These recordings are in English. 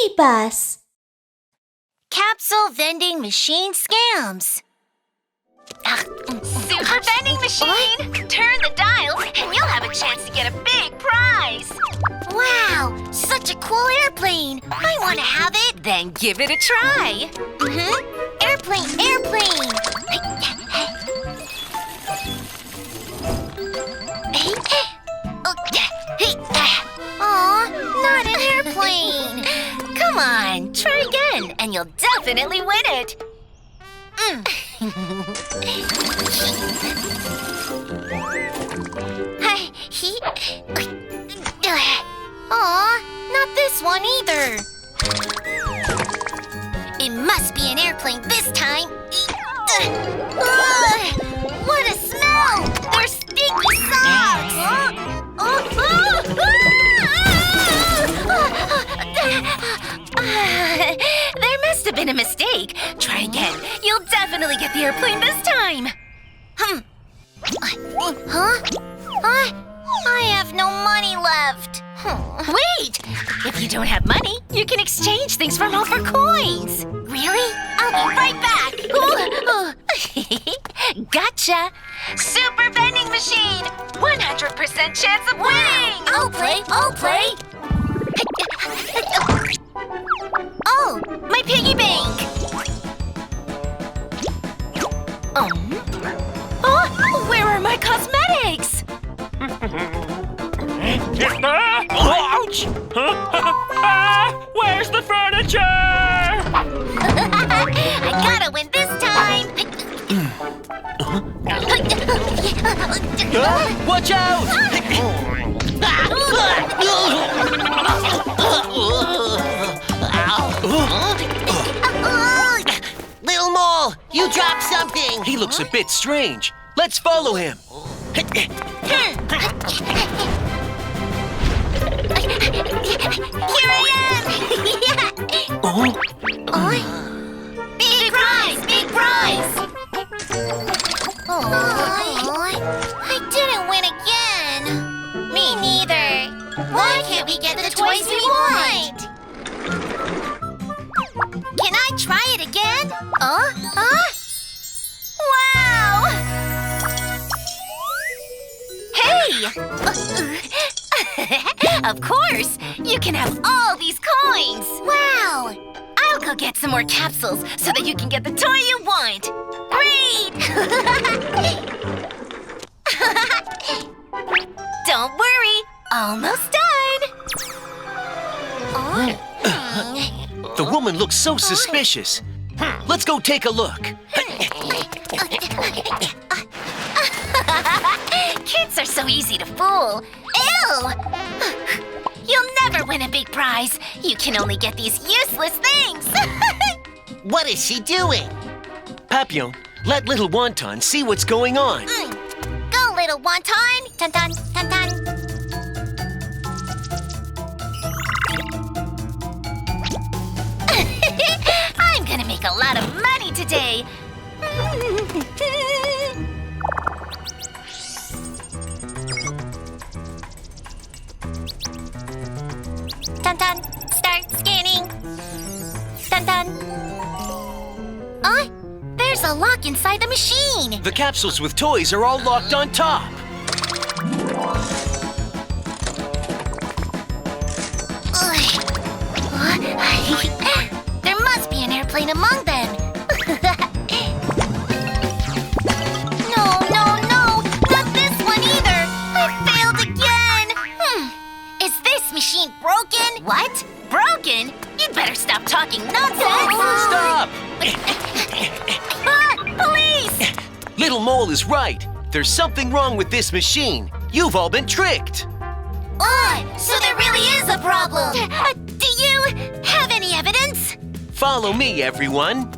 BabyBus. Capsule vending machine scams. Super vending machine! Turn the dials and you'll have a chance to get a big prize! Wow, such a cool airplane. I want to have it. Then give it a try! Airplane, airplane. Aw, not an airplane. Come on, try again and you'll definitely win it! Aw, not this one either. It must be an airplane this time. What a smell! They're sticky socks! There must have been a mistake. Try again. You'll definitely get the airplane this time. I have no money left. Wait! If you don't have money, you can exchange things from home for coins. Really? I'll be right back. Gotcha! Super vending machine! 100% chance of winning! I'll play, I'll play. Oh, my piggy bank! Oh, where are my cosmetics? Ouch! Where's the furniture? I gotta win this time. Watch out! Little Mole, you dropped something! He looks a bit strange. Let's follow him. Here I am! Big prize! Big prize! I didn't win again. Me neither. Why can't we get the toys we want? Can I try it again? Wow! Hey! Of course! You can have all these coins! Wow! I'll go get some more capsules so that you can get the toy you want! Great! Don't worry! Almost done! The woman looks so suspicious. Let's go take a look. Kids are so easy to fool. Ew! You'll never win a big prize. You can only get these useless things. What is she doing? Papillon, let little Wonton see what's going on. Go, little wonton! Tan-tan, tan-tan. I'm gonna make a lot of money today. Tan-tan, start scanning. Tan-tan. There's a lock inside the machine. The capsules with toys are all locked on top. There must be an airplane among them. No, not this one either. I failed again. Is this machine broken? What? Broken? You'd better stop talking nonsense. Stop! Police! Little Mole is right. There's something wrong with this machine. You've all been tricked. So there really is a problem. Do you have any evidence? Follow me, everyone.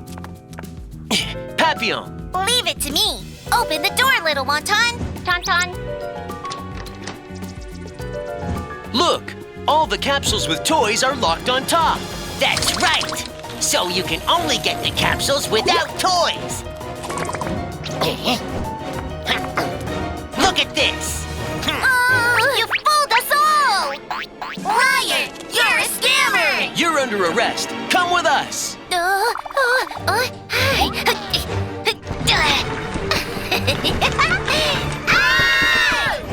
Papillon, Leave it to me. Open the door, little wonton. Ton-ton. look. All the capsules with toys are locked on top. That's right! So you can only get the capsules without toys! Look at this! You fooled us all! Liar! You're a scammer! You're under arrest. Come with us.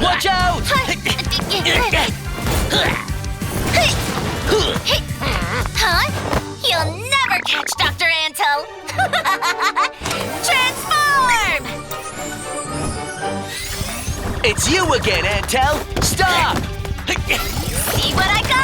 Watch out! Huh? You'll never catch Dr. Antle! Transform! It's you again, Antel. Stop! See what I got!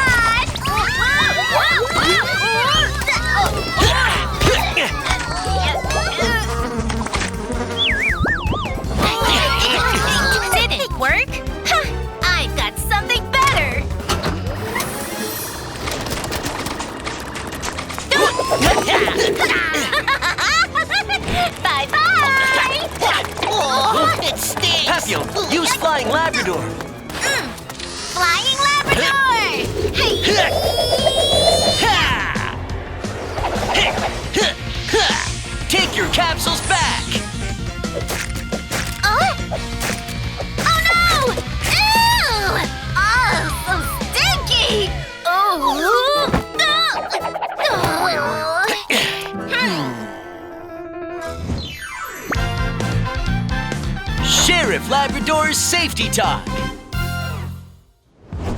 Did it work? Huh, I've got something better! Bye-bye! Oh, it stinks! Papillon, use Flying Labrador. Flying Labrador! Hey! Take your capsules back. Oh no! Ew! Oh, so stinky! Sheriff Labrador's safety talk.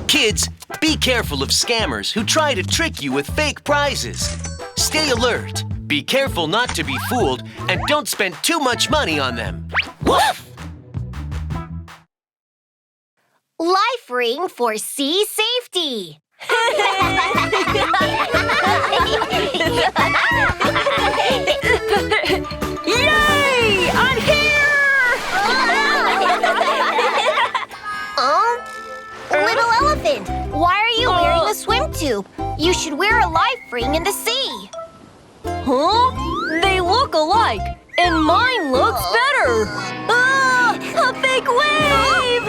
Kids, be careful of scammers who try to trick you with fake prizes. Stay alert, be careful not to be fooled, and don't spend too much money on them. Woof! Life ring for sea safety. Yay! I'm here! Little elephant, why are you wearing a swim tube? You should wear a life ring in the sea. Huh? They look alike, and mine looks better. Ah! A big wave!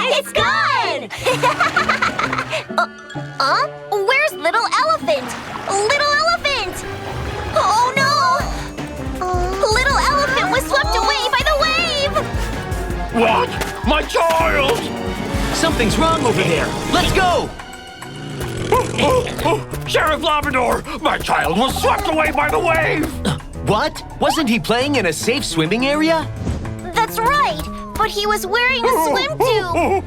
It's gone! Where's little elephant? Little elephant! Oh no! Little elephant was swept away by the wave! What? My child! Something's wrong over there. Let's go! Sheriff Labrador! My child was swept away by the wave! What? Wasn't he playing in a safe swimming area? That's right, but he was wearing a swim tube.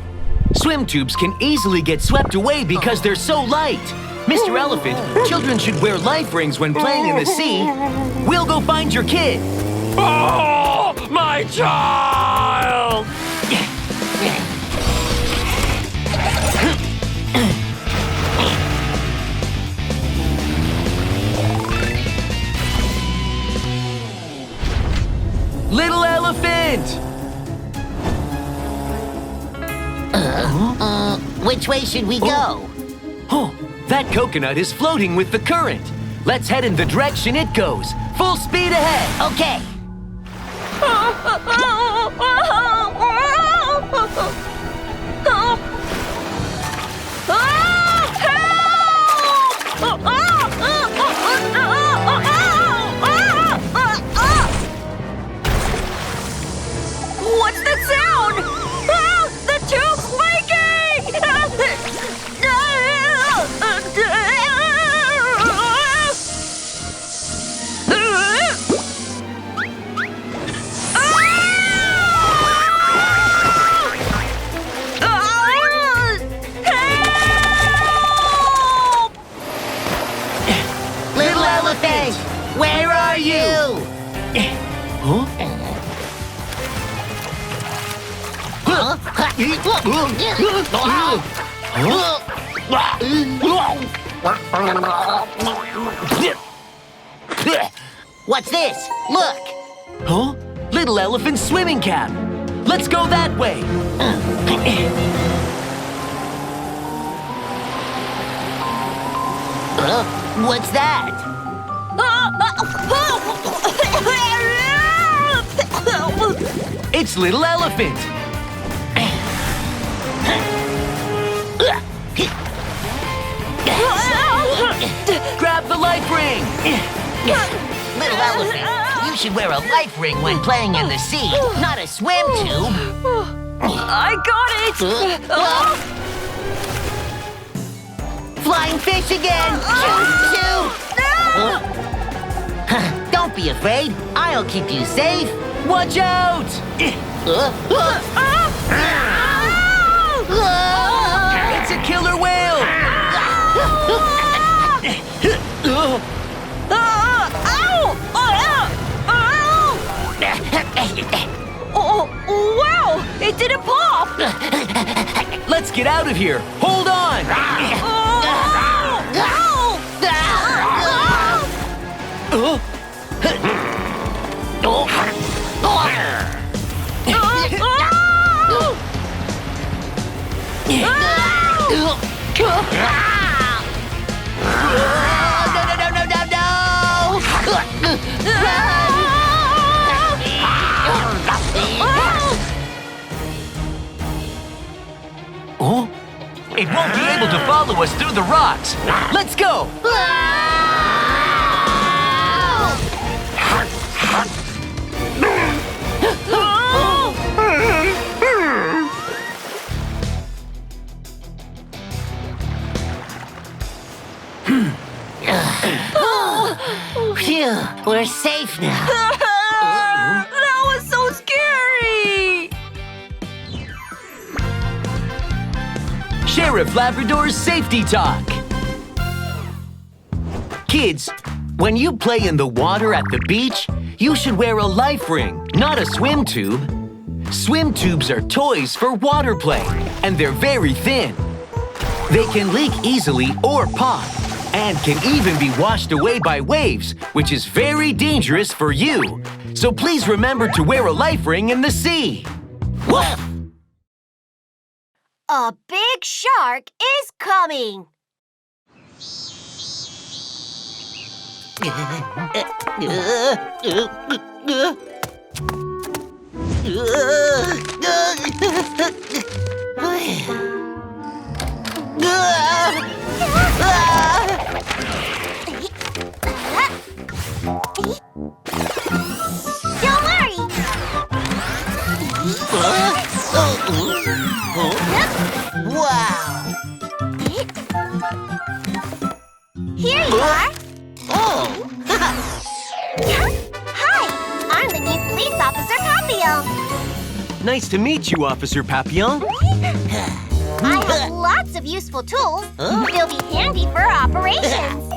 Swim tubes can easily get swept away because they're so light. Mr. Elephant, children should wear life rings when playing in the sea. We'll go find your kid. Oh, my child! Little elephant! Which way should we go? Oh, that coconut is floating with the current. Let's head in the direction it goes. Full speed ahead. Okay. What's that sound? Ah, the tube's leaking! Little elephant, where are you? Huh? What's this? Look. Huh? Little elephant swimming cap. Let's go that way. What's that? It's little elephant. Grab the life ring. Little elephant, you should wear a life ring when playing in the sea, not a swim tube. I got it! Flying fish again! Shoo! Don't be afraid. I'll keep you safe. Watch out! It's a killer whale! Oh, wow! It didn't pop! Let's get out of here! Hold on! Oh, it won't be able to follow us through the rocks. Let's go! Phew, we're safe now. That was so scary! Sheriff Labrador's Safety Talk. Kids, when you play in the water at the beach, you should wear a life ring, not a swim tube. Swim tubes are toys for water play, and they're very thin. They can leak easily or pop, and can even be washed away by waves, which is very dangerous for you. So please remember to wear a life ring in the sea. Woof! A big shark is coming. Don't worry. Wow! Here you are. Oh! Hi, I'm the new police officer, Papillon. Nice to meet you, Officer Papillon. I have lots of useful tools. They'll be handy for our operations.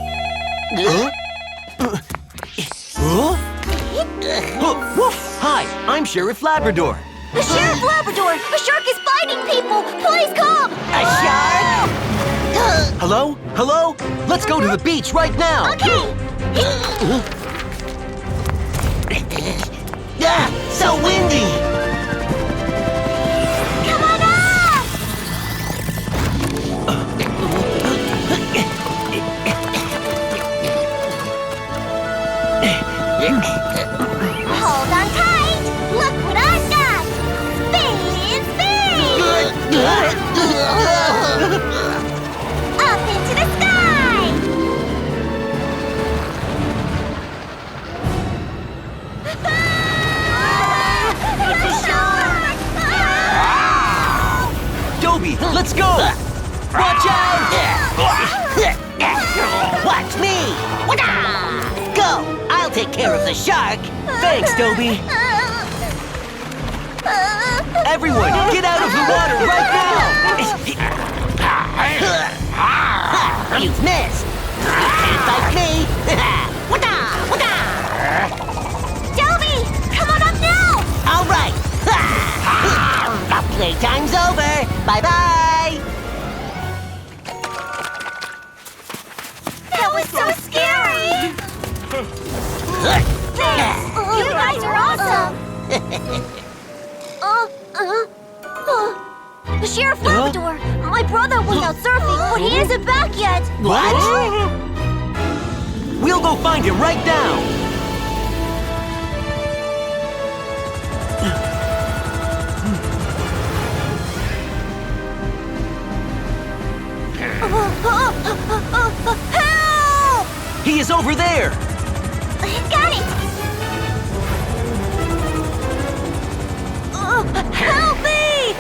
Hi, I'm Sheriff Labrador. Sheriff Labrador, a shark is biting people. Please come. A shark? Hello? Hello? Let's go to the beach right now. Okay. So windy! Come on up. Hold on tight. Look what I've got. Spin, spin. Up into the sky. It's a shark. Dobie, let's go! Watch out! Watch me! Go! I'll take care of the shark! Thanks, Dobie. Everyone, get out of the water right now! You've missed! You can't bite me! Dobie, come on up now. All right! Playtime's over! Bye-bye! That was so scary. Thanks. You guys are awesome. Sheriff Labrador, my brother went out surfing, but he isn't back yet. What? We'll go find him right now. is over there. Got it! Help me!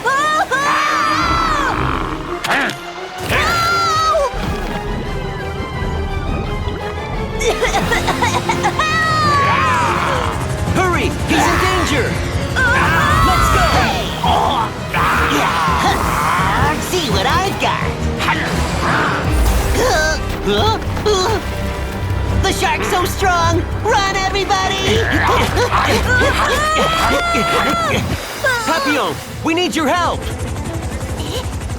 Hurry! He's in danger! Let's go! See what I've got! The shark's so strong! Run, everybody! Papillon, we need your help!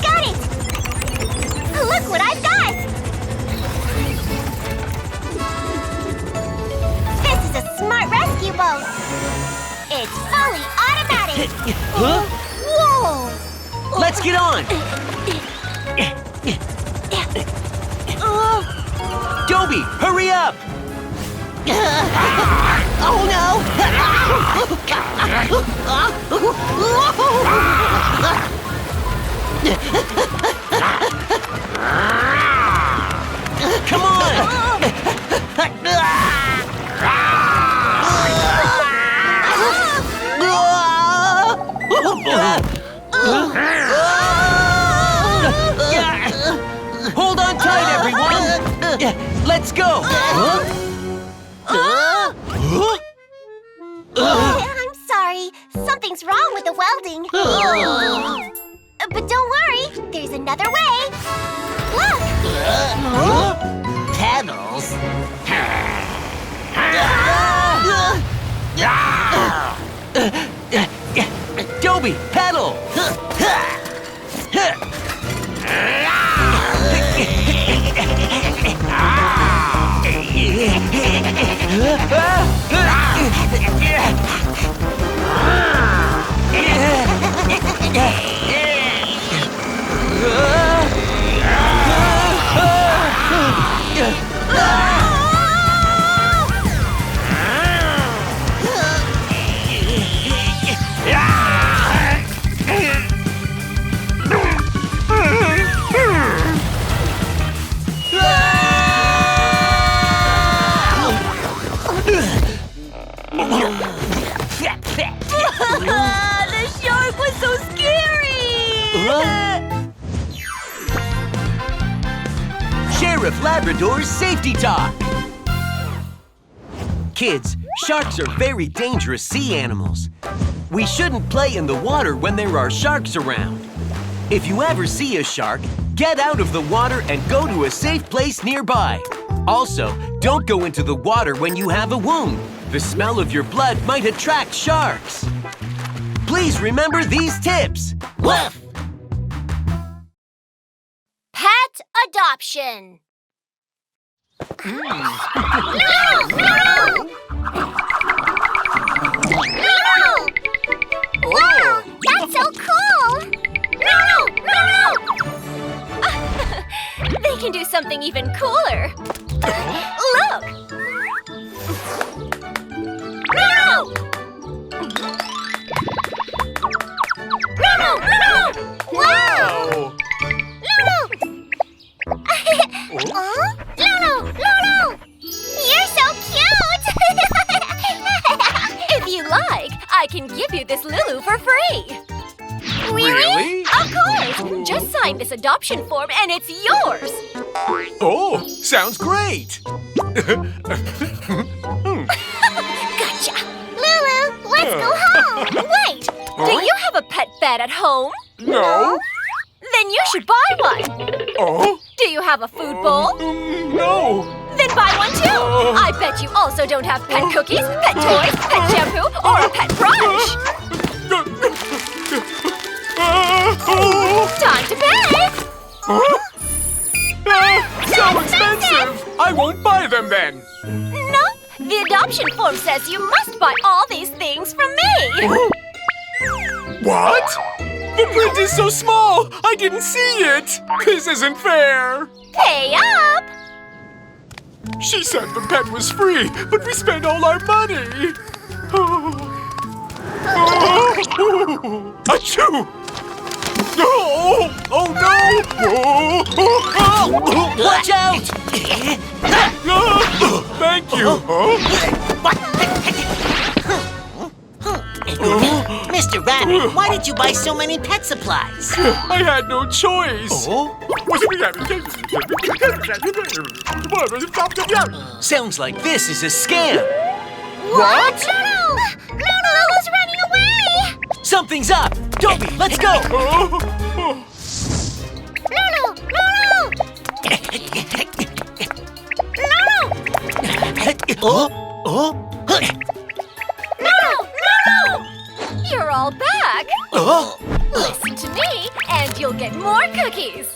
Got it! Look what I've got! This is a smart rescue boat! It's fully automatic! Huh? Whoa! Let's get on! Dobie, hurry up! Oh no! Come on! Hold on tight, everyone! Let's go! I'm sorry. Something's wrong with the welding. But don't worry. There's another way. Look! Pedals? Dobie, pedal! The shark was so scary! Sheriff Labrador's Safety Talk! Kids, sharks are very dangerous sea animals. We shouldn't play in the water when there are sharks around. If you ever see a shark, get out of the water and go to a safe place nearby. Also, don't go into the water when you have a wound. The smell of your blood might attract sharks. Please remember these tips. Woof! Pet adoption. No! Wow, that's so cool! No! They can do something even cooler. Look! No! Wow! Lulu! You're so cute! If you like, I can give you this Lulu for free. Really? Of course! Just sign this adoption form and it's yours! Oh, sounds great! Gotcha! Lulu, let's go home! Wait! Do you have a pet bed at home? No? Then you should buy one! Oh? Do you have a food bowl? No! Then buy one too! I bet you also don't have pet cookies, pet toys, pet shampoo, or a pet brush! Time to pay! So expensive! I won't buy them then! No, the adoption form says you must buy all these things from me! What? The print is so small! I didn't see it! This isn't fair! Pay up! She said the pet was free, but we spent all our money! Achoo! Oh no! Watch out! Thank you. Mr. Rabbit, why did you buy so many pet supplies? I had no choice. Sounds like this is a scam. What? Lulu's running away! Something's up. Dobby, let's go. Lulu! You're all back. Listen to me, and you'll get more cookies.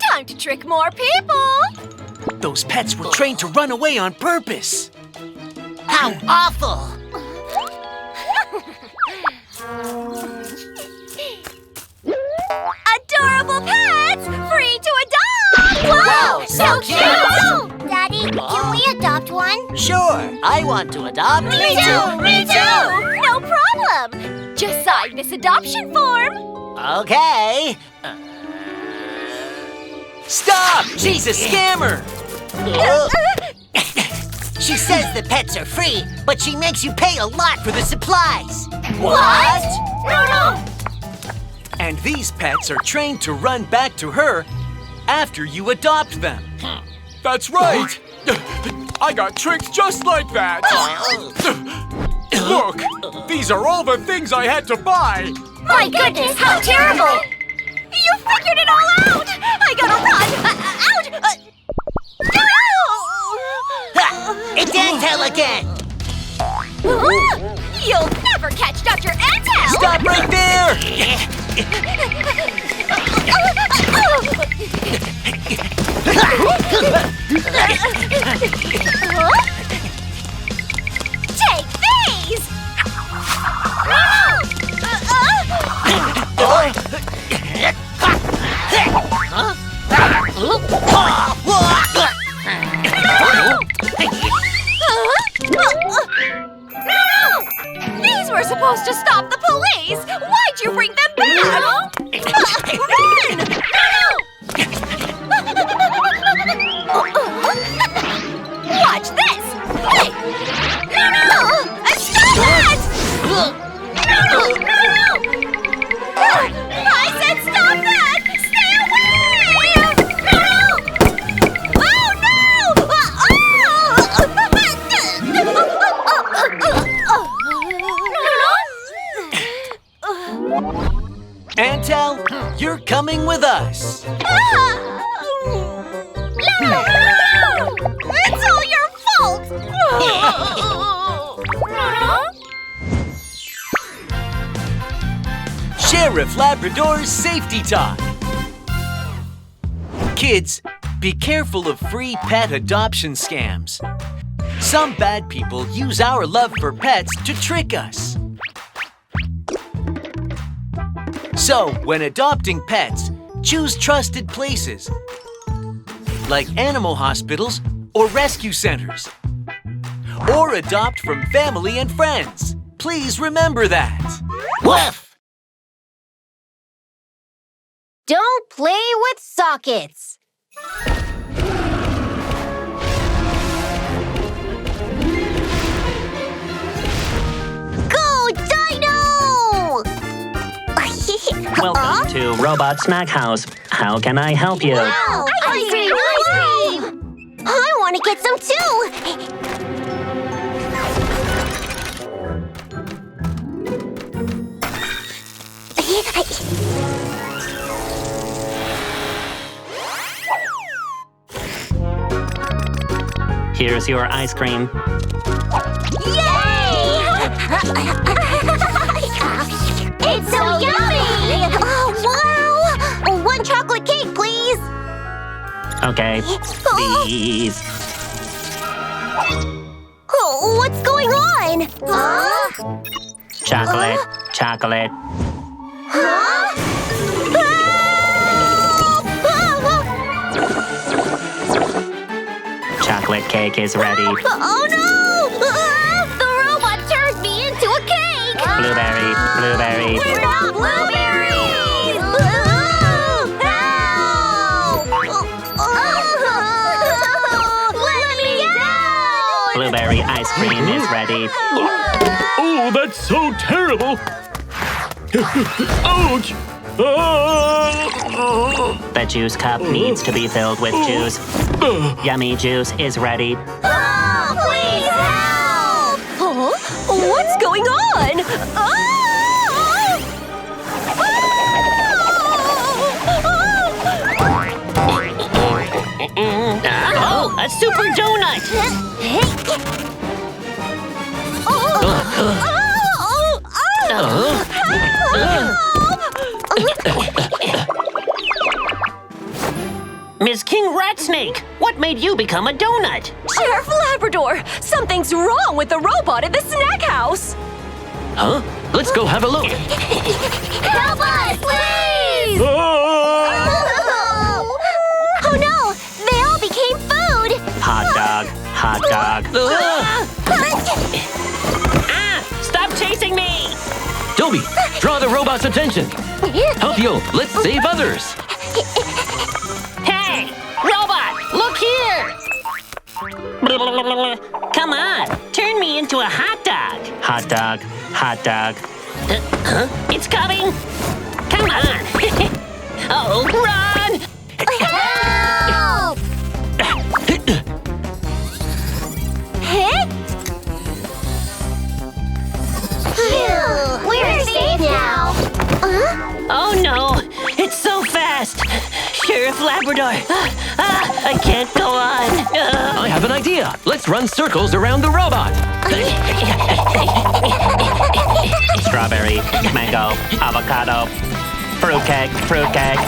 Time to trick more people. Those pets were trained to run away on purpose. How awful! Adorable pets, free to adopt. Wow, so cute! Daddy, can we adopt one? Sure, I want to adopt. Me too! No problem. Just sign this adoption form. Okay. Stop! She's a scammer. She says the pets are free, but she makes you pay a lot for the supplies. What? And these pets are trained to run back to her after you adopt them. That's right. I got tricked just like that. Look, these are all the things I had to buy. My goodness, how terrible! You figured it all out! I gotta run! Ouch! It's Antel again. You'll never catch Dr. Antel! Stop right there! Take these! These were supposed to stop the police! Why'd you bring them back? Run! Watch this! Hey! Stop it! I said stop that! Stay away! Antel, you're coming with us. It's all your fault! Sheriff Labrador's Safety Talk. Kids, be careful of free pet adoption scams. Some bad people use our love for pets to trick us. So, when adopting pets, choose trusted places, like animal hospitals or rescue centers. Or adopt from family and friends. Please remember that. Woof! Don't play with sockets. Go, Dino! Welcome to Robot Snack House. How can I help you? Wow! Ice cream! I want to get some too! Here's your ice cream. Yay! It's so yummy! Oh, wow! One chocolate cake, please! Okay, please. Oh, what's going on? Huh? Chocolate, chocolate. Huh? Chocolate cake is ready. Oh no! The robot turned me into a cake! Strawberry ice cream is ready. Oh, that's so terrible! Ouch! Ah! The juice cup needs to be filled with juice. Yummy juice is ready. Oh, please help! Huh? What's going on? Oh, a super donut! Ms. King Ratsnake, what made you become a donut? Sheriff Labrador, something's wrong with the robot at the snack house. Huh? Let's go have a look. Help us, please! Ah! Oh no! They all became food! Hot dog, hot dog. Ah! Stop chasing me! Toby, draw the robot's attention. Papio, let's save others. Hey! Robot, look here! Come on, turn me into a hot dog. Hot dog, hot dog. It's coming! Come on! Oh, run! Help! Phew, we're safe now. Oh no! It's so fast! Sheriff Labrador! I can't go on! I have an idea. Let's run circles around the robot. Strawberry, mango, avocado, fruitcake, fruitcake.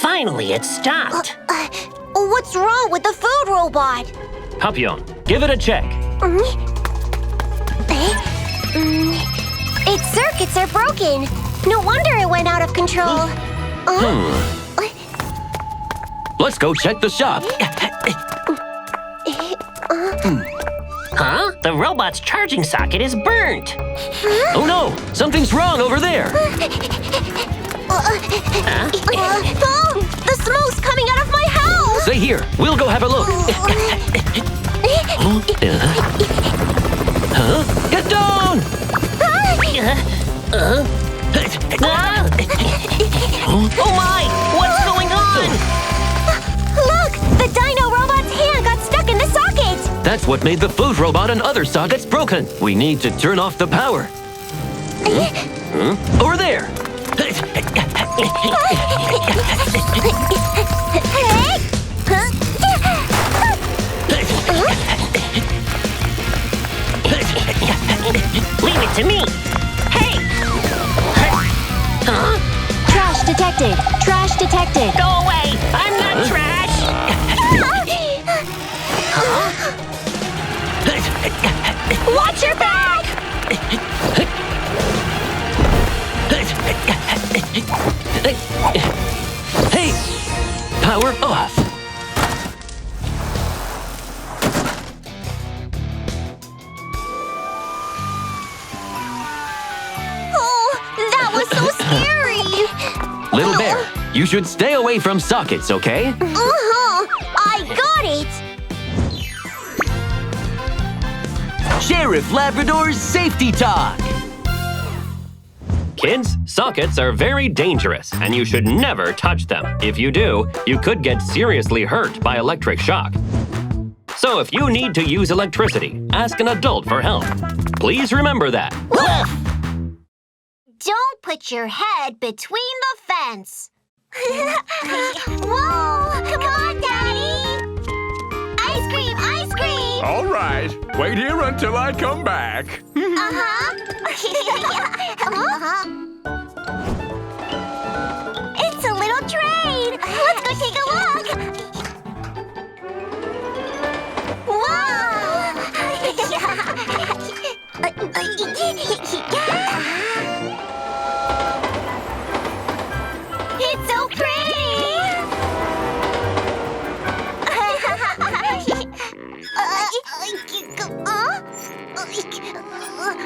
Finally, it stopped. What's wrong with the food robot? Papillon, give it a check. Its circuits are broken. No wonder it went out of control. Let's go check the shop. Huh? The robot's charging socket is burnt. Oh no, something's wrong over there. The smoke's coming out of my house! Stay here, we'll go have a look. Huh? Get down! Oh my! What's going on? Look! The dino robot's hand got stuck in the socket! That's what made the food robot and other sockets broken. We need to turn off the power. Over there. Leave it to me. Hey! Huh? Trash detected! Trash detected! Go away! I'm not trash! Watch your back! Hey! Power off. Oh, that was so scary! Little Bear, you should stay away from sockets, okay? I got it! Sheriff Labrador's Safety Talk. Kids, sockets are very dangerous, and you should never touch them. If you do, you could get seriously hurt by electric shock. So if you need to use electricity, ask an adult for help. Please remember that. Don't put your head between the fence. Whoa! Come on, Daddy! Ice cream! Ice cream! All right, wait here until I come back. It's a little train! Let's go take a look! It's so pretty!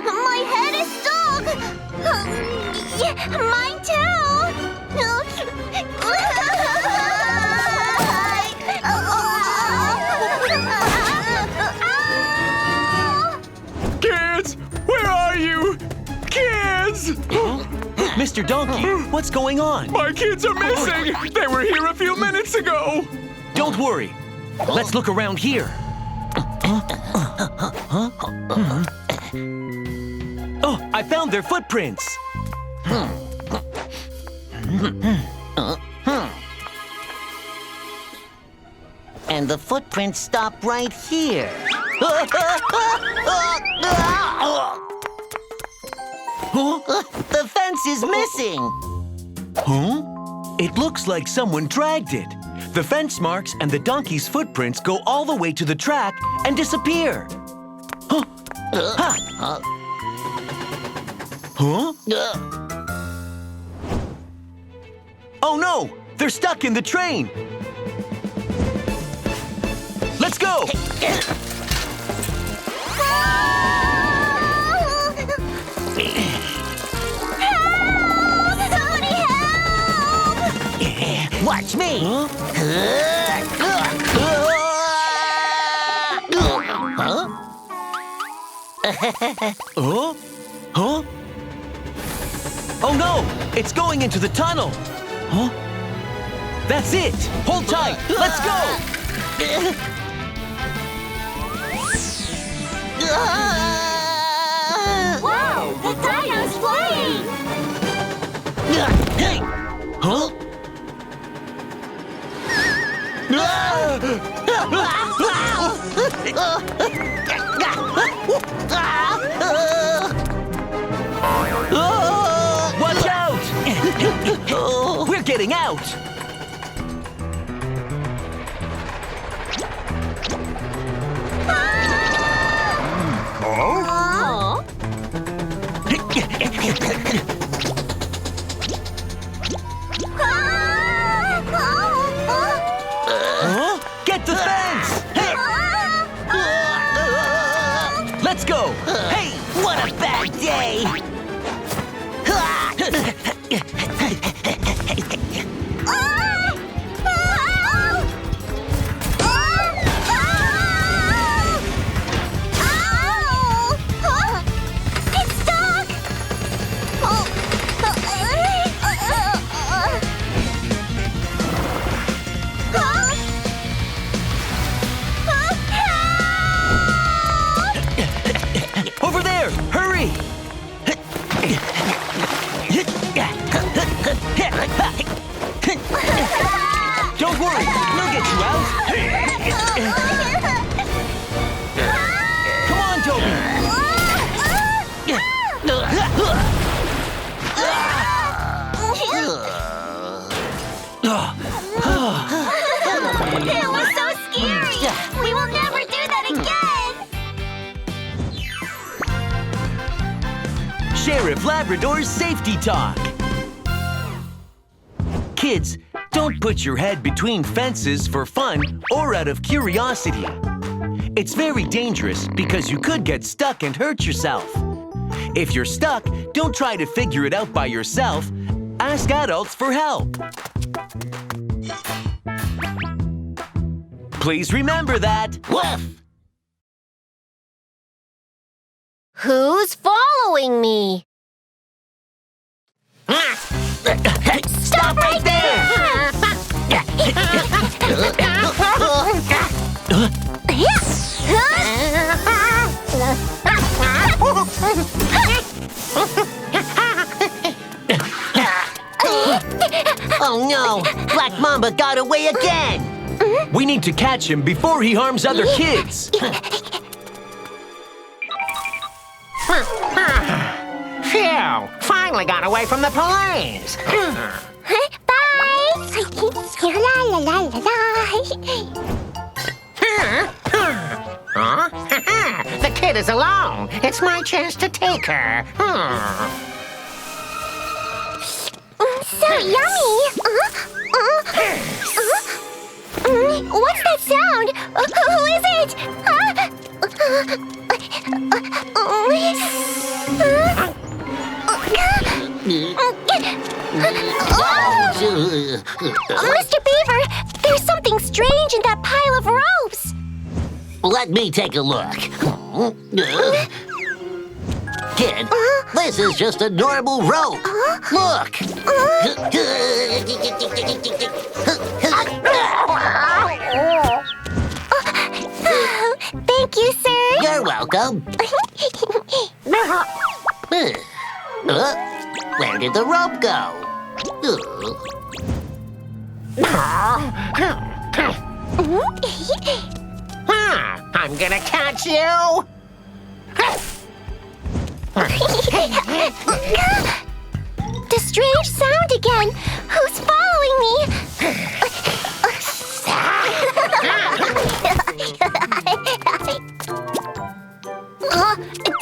My head is stuck! Mine too! Mr. Donkey, what's going on? My kids are missing! They were here a few minutes ago! Don't worry. Let's look around here. Oh, I found their footprints. And the footprints stop right here. The fence is missing. Huh? It looks like someone dragged it. The fence marks and the donkey's footprints go all the way to the track and disappear. Huh? Ha! Huh? Oh no! They're stuck in the train! Let's go! Watch me! Huh? Huh? Huh? Oh no! It's going into the tunnel! Huh? That's it! Hold tight! Let's go! Wow, the dino's flying! Huh? Watch out! We're getting out! Huh? Get the fence! Hey! Let's go! Hey! What a bad day! It's stuck! Over there! Hurry! Don't worry! We'll get you out! Come on, Toby! It was so scary! We will never do that again! Sheriff Labrador's Safety Talk. Kids, don't put your head between fences for fun or out of curiosity. It's very dangerous because you could get stuck and hurt yourself. If you're stuck, don't try to figure it out by yourself. Ask adults for help. Please remember that. Woof! Who's following me? Stop right there! Oh no! Black Mamba got away again! We need to catch him before he harms other kids. Phew! Finally got away from the police. Bye! La la la la la. The kid is alone. It's my chance to take her. So yummy! What's that sound? Who is it? Mr. Beaver, there's something strange in that pile of ropes. Let me take a look. Kid, this is just a normal rope. Look. Thank you, sir. You're welcome. Where did the rope go? I'm gonna catch you! The strange sound again. Who's following me?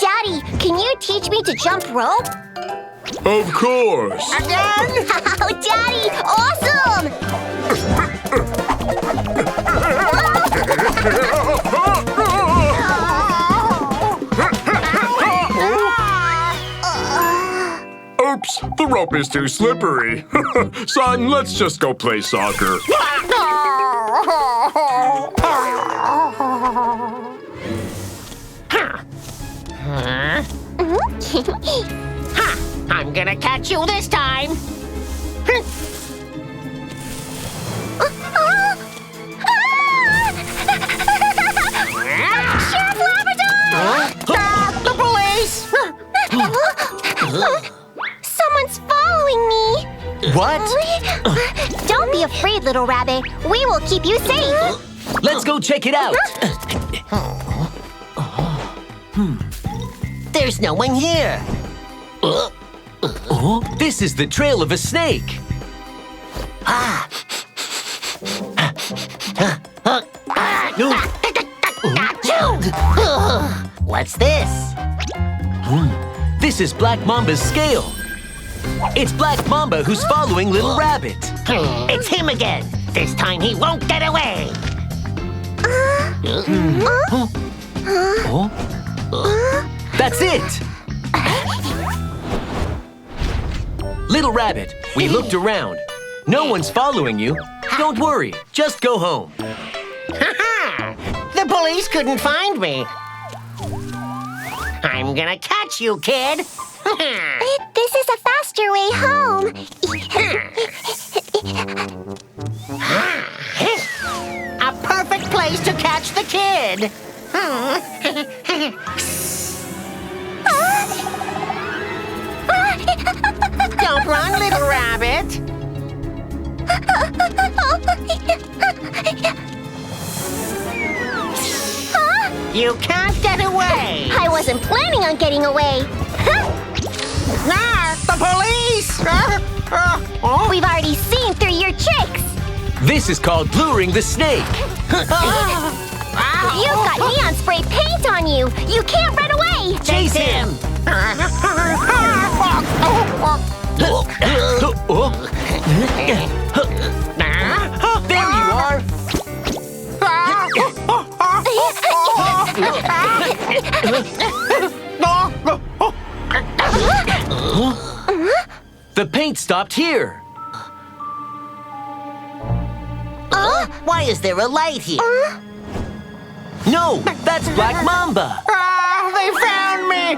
Daddy, can you teach me to jump rope? Of course. Again? Oh, Daddy, awesome! Oops, the rope is too slippery. Son, let's just go play soccer. I'm gonna catch you this time. Sheriff Labrador! The police! Someone's following me. What? Don't be afraid, little rabbit. We will keep you safe. Let's go check it out. There's no one here. Oh, this is the trail of a snake. What's this? This is Black Mamba's scale. It's Black Mamba who's following Little Rabbit. It's him again. This time he won't get away. That's it. Little Rabbit, we looked around. No one's following you. Don't worry, just go home. The police couldn't find me. I'm gonna catch you, kid. This is a faster way home. A perfect place to catch the kid. Don't run, little rabbit. You can't get away. I wasn't planning on getting away. The police! We've already seen through your tricks. This is called luring the snake. You've got neon spray paint on you. You can't run away. Chase him! There you are. The paint stopped here. Why is there a light here? No, that's Black Mamba. They found me!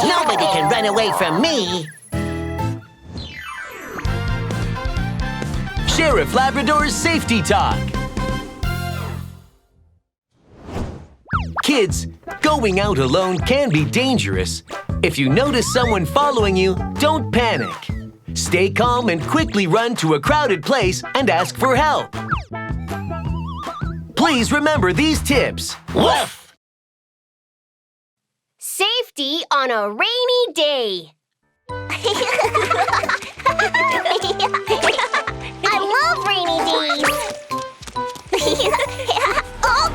Nobody can run away from me. Sheriff Labrador's Safety Talk. Kids, going out alone can be dangerous. If you notice someone following you, don't panic. Stay calm and quickly run to a crowded place and ask for help. Please remember these tips. Woof! Safety on a rainy day. I love rainy days. Oh!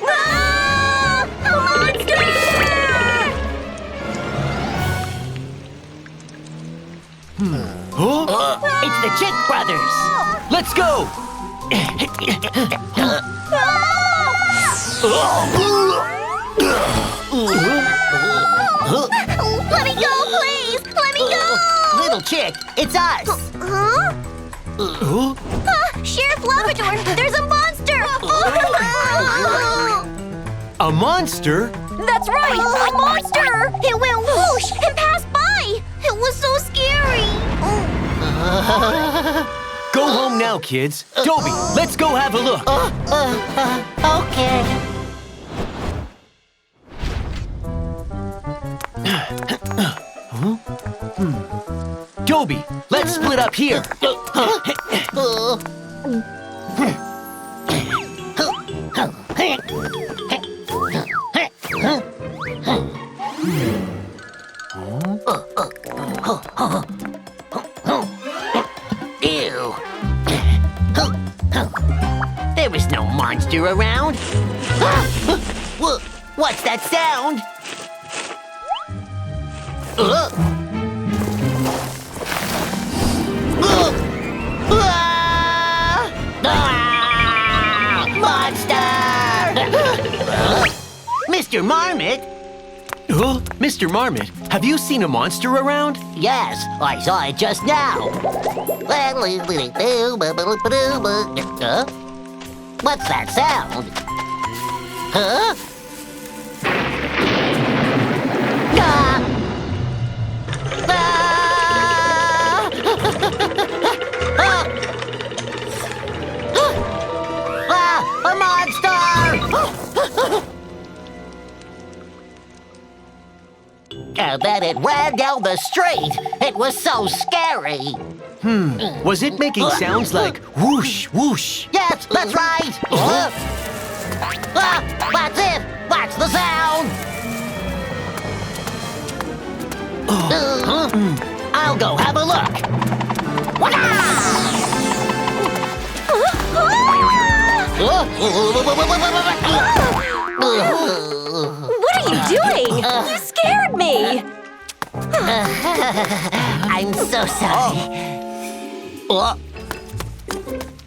Ah! A monster! It's the Chick Brothers. Let's go! Let me go, please! Let me go! Little Chick, it's us. Huh? Sheriff Labrador, there's a monster! A monster? That's right, a monster! It went whoosh and passed by. It was so scary. Go home now, kids. Dobie, let's go have a look. Okay. Dobie, let's split up here. Ew. There was no monster around. What's that sound? Monster! Mr. Marmot? Mr. Marmot, have you seen a monster around? Yes, I saw it just now. What's that sound? Huh? A monster! And then it ran down the street. It was so scary. Was it making sounds like whoosh, whoosh? Yes, that's right. That's it. That's the sound. I'll go have a look. What are you doing? You scared me! I'm so sorry.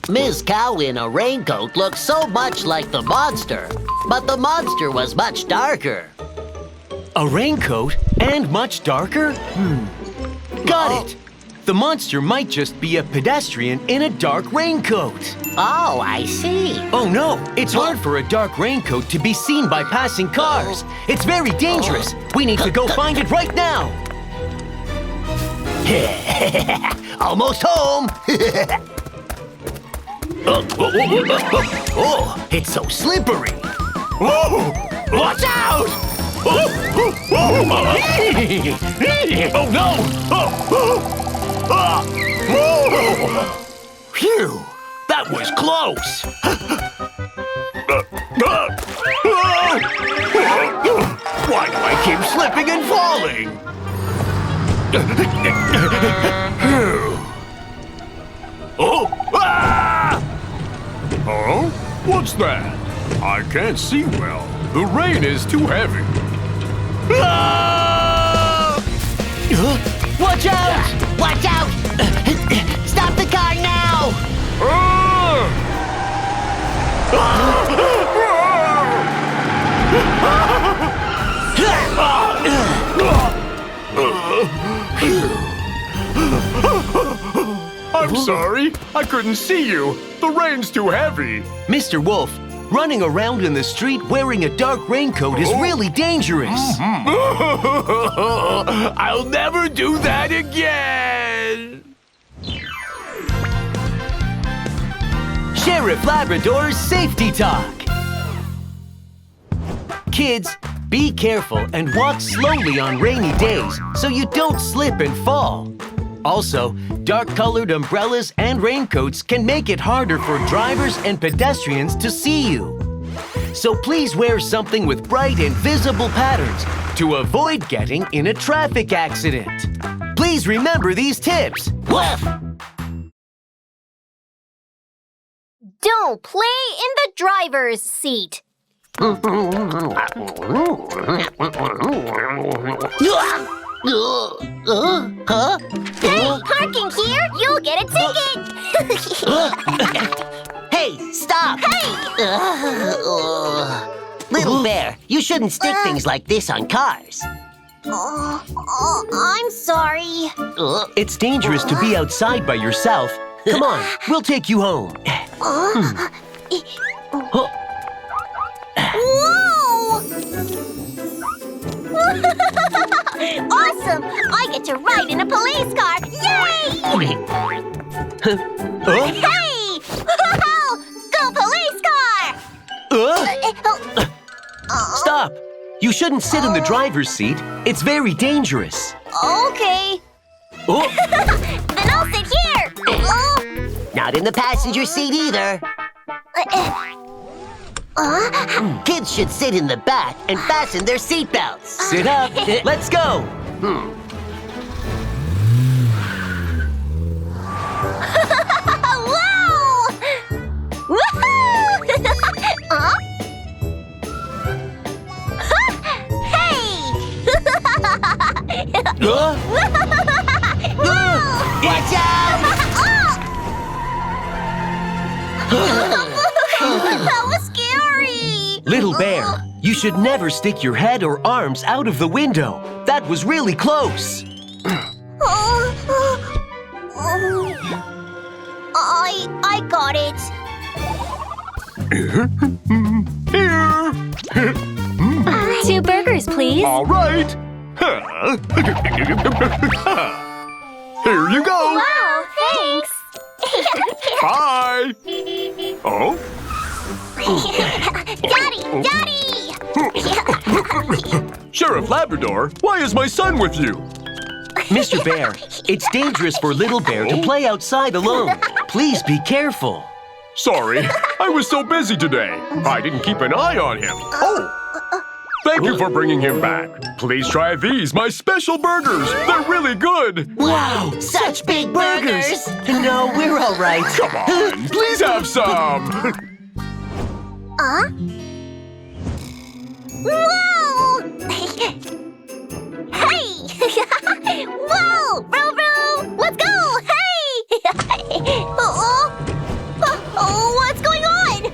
Ms. Cow in a raincoat looked so much like the monster, but the monster was much darker. A raincoat and much darker? Got it. The monster might just be a pedestrian in a dark raincoat. Oh, I see. Oh no, it's hard for a dark raincoat to be seen by passing cars. It's very dangerous. We need to go find it right now. Almost home. Oh, it's so slippery. Oh, watch out! Oh no! Phew, that was close. Why do I keep slipping and falling? Oh! Oh? What's that? I can't see well. The rain is too heavy. Watch out! Watch out! Stop the car now! I'm sorry. I couldn't see you. The rain's too heavy. Mr. Wolf, running around in the street wearing a dark raincoat is really dangerous. I'll never do that again. Sheriff Labrador's Safety Talk. Kids, be careful and walk slowly on rainy days so you don't slip and fall. Also, dark-colored umbrellas and raincoats can make it harder for drivers and pedestrians to see you. So please wear something with bright and visible patterns to avoid getting in a traffic accident. Please remember these tips. Woof! Don't play in the driver's seat. Huh? Hey, parking here, you'll get a ticket. Hey, stop! Hey! Little Bear, you shouldn't stick things like this on cars. I'm sorry. It's dangerous to be outside by yourself. Come on, we'll take you home. Awesome! I get to ride in a police car! Yay! Hey! Go police car! Stop! You shouldn't sit in the driver's seat. It's very dangerous. Okay. Oh, Then I'll sit here. Not in the passenger seat either. Kids should sit in the back and fasten their seatbelts. sit up. Let's go. Wow! Woohoo! Hey! Watch out! That was scary! Little Bear, you should never stick your head or arms out of the window. That was really close. I got it. Here! 2 burgers, please. All right! Here you go! Wow, thanks. Bye! Oh? Daddy! Sheriff Labrador, why is my son with you? Mr. Bear, it's dangerous for Little Bear to play outside alone. Please be careful. Sorry, I was so busy today. I didn't keep an eye on him. Oh! Thank you for bringing him back. Please try these, my special burgers. They're really good. Wow, such big burgers! No, we're all right. Come on, please have some. Whoa! Hey! Whoa! Bro, bro! Let's go! Hey! What's going on?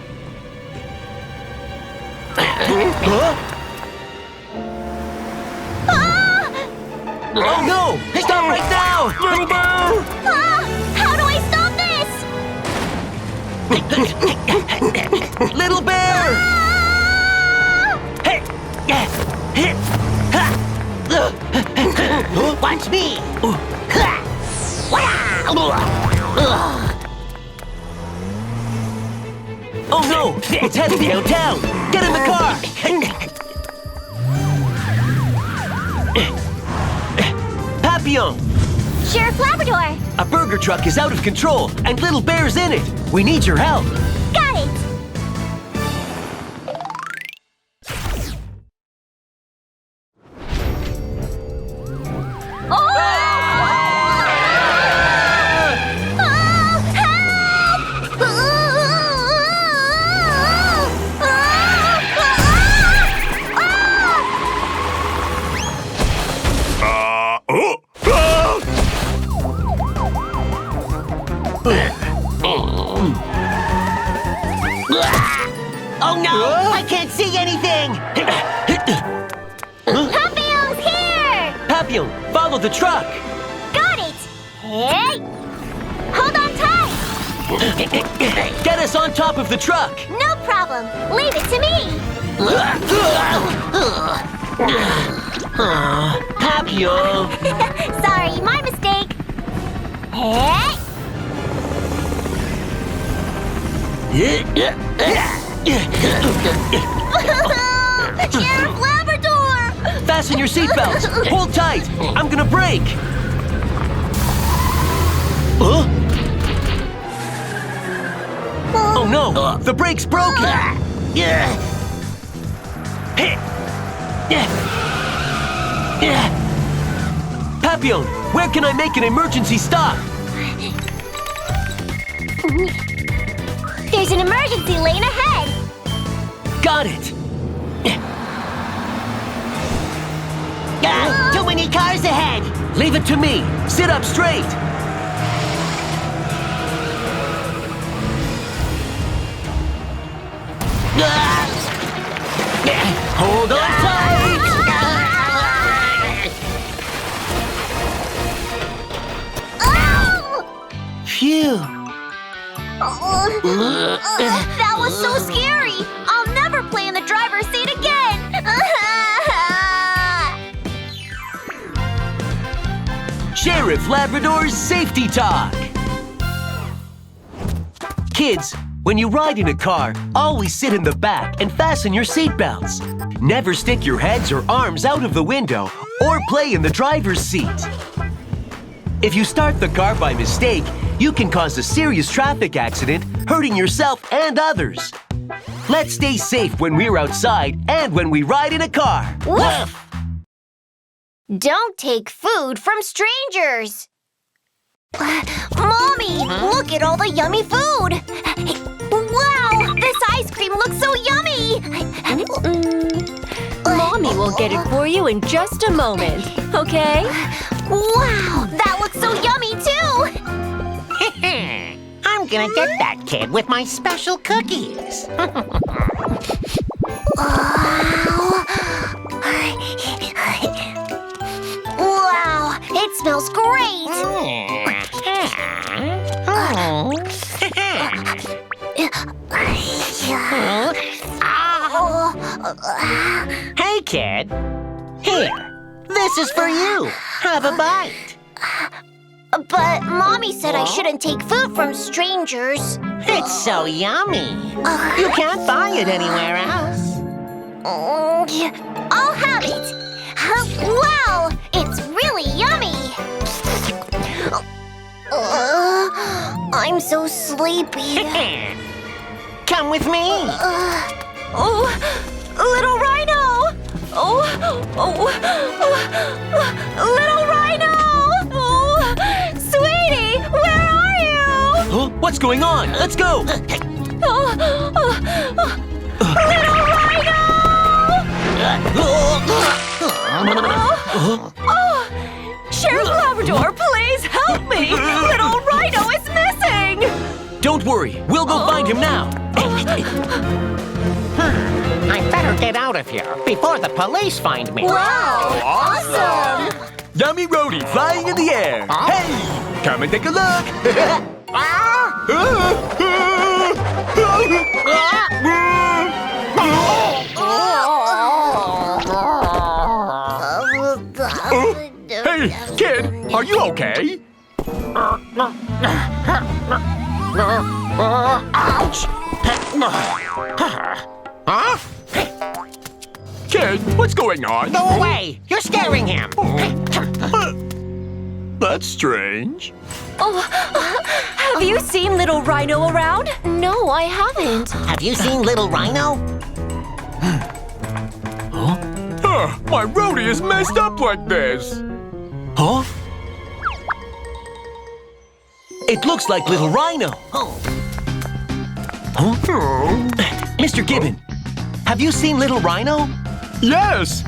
Oh no! Stop right now! Little Bear! How do I stop this? Little Bear! Hey! Watch me! Oh no! It's heading downtown! Get in the car! Papillon! Sheriff Labrador! A burger truck is out of control, and Little Bear's in it! We need your help! Got it! Oh no! I can't see anything! Papillon's here! Papillon, follow the truck! Got it! Hey! Hold on tight! Get us on top of the truck! No problem! Leave it to me! Papillon! Sorry, my mistake! Hey! Sheriff Labrador! Fasten your seatbelts! Hold tight! I'm gonna brake! Huh? Oh no! The brake's broken! Papillon, where can I make an emergency stop? There's an emergency lane ahead! Got it! Too many cars ahead! Leave it to me! Sit up straight! Hold on tight! Phew! That was so scary! I'll never play in the driver's seat again! Sheriff Labrador's Safety Talk. Kids, when you ride in a car, always sit in the back and fasten your seatbelts. Never stick your heads or arms out of the window or play in the driver's seat. If you start the car by mistake, you can cause a serious traffic accident, hurting yourself and others. Let's stay safe when we're outside and when we ride in a car. Woof! Don't take food from strangers. Mommy, look at all the yummy food. Wow, this ice cream looks so yummy. Mommy will get it for you in just a moment, okay? Wow, that looks so yummy too. I'm gonna get that kid with my special cookies. Wow, it smells great. Hey, kid. Here, this is for you. Have a bite. But Mommy said I shouldn't take food from strangers. It's so yummy. You can't buy it anywhere else. I'll have it. Wow, it's really yummy. I'm so sleepy. Come with me. Oh, little rhino! Little rhino! Oh, sweetie, where are you? Huh? What's going on? Let's go! Little rhino! Sheriff Labrador, please help me! Little rhino is missing! Don't worry, we'll go find him now. I better get out of here before the police find me. Wow! Awesome! Yummy roadie flying in the air. Hey, come and take a look. Hey, kid, are you okay? Ouch! Huh? Kid, what's going on? Go away! You're scaring him! That's strange. Oh, have you seen little rhino around? No, I haven't. Have you seen Little Rhino? My roadie is messed up like this. Huh? It looks like Little Rhino. Huh? Mr. Gibbon, have you seen Little Rhino? Yes,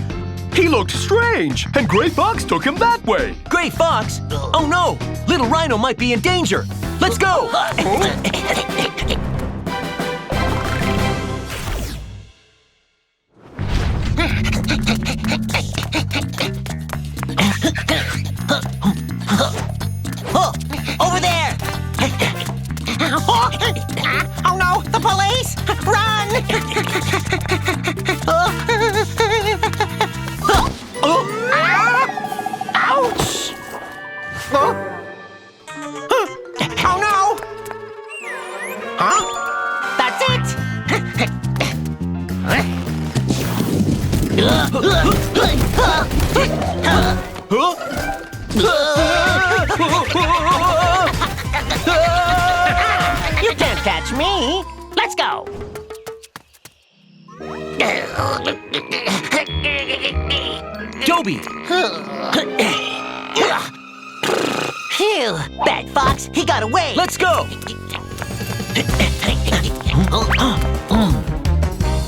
he looked strange, and Gray Fox took him that way. Gray Fox? Oh no! Little Rhino might be in danger! Let's go! Over there! Oh no! The police! Run! Ouch! Oh no! Huh? That's it! You can't catch me! Let's go! Joby! Phew! Bad Fox, he got away! Let's go!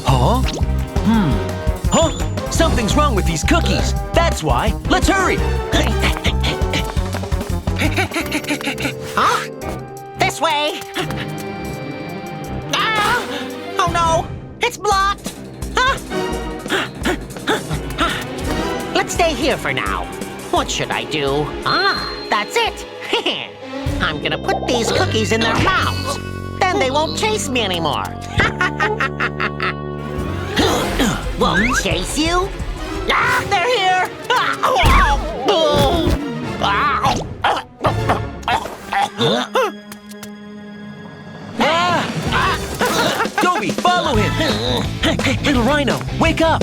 Huh? Huh? Something's wrong with these cookies. That's why. Let's hurry! Huh? This way! Ah! Oh no! It's blocked! Huh? Let's stay here for now. What should I do? Ah, that's it! I'm gonna put these cookies in their mouths. Then they won't chase me anymore. Won't chase you? Ah, they're here! Ah, oh, oh. Gobi, follow him! Hey, little rhino, wake up!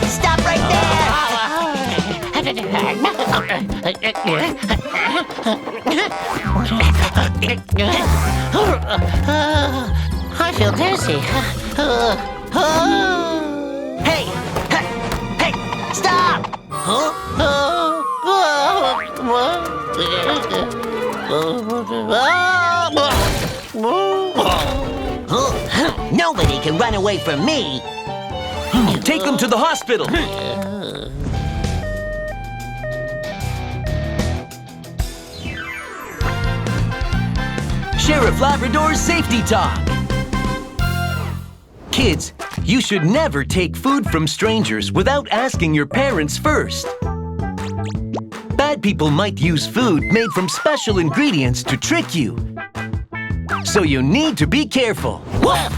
Stop right there! I feel dizzy. Hey! Hey! Stop! Nobody can run away from me. Take him to the hospital! Sheriff Labrador's Safety Talk. Kids, you should never take food from strangers without asking your parents first. Bad people might use food made from special ingredients to trick you. So you need to be careful. Woof!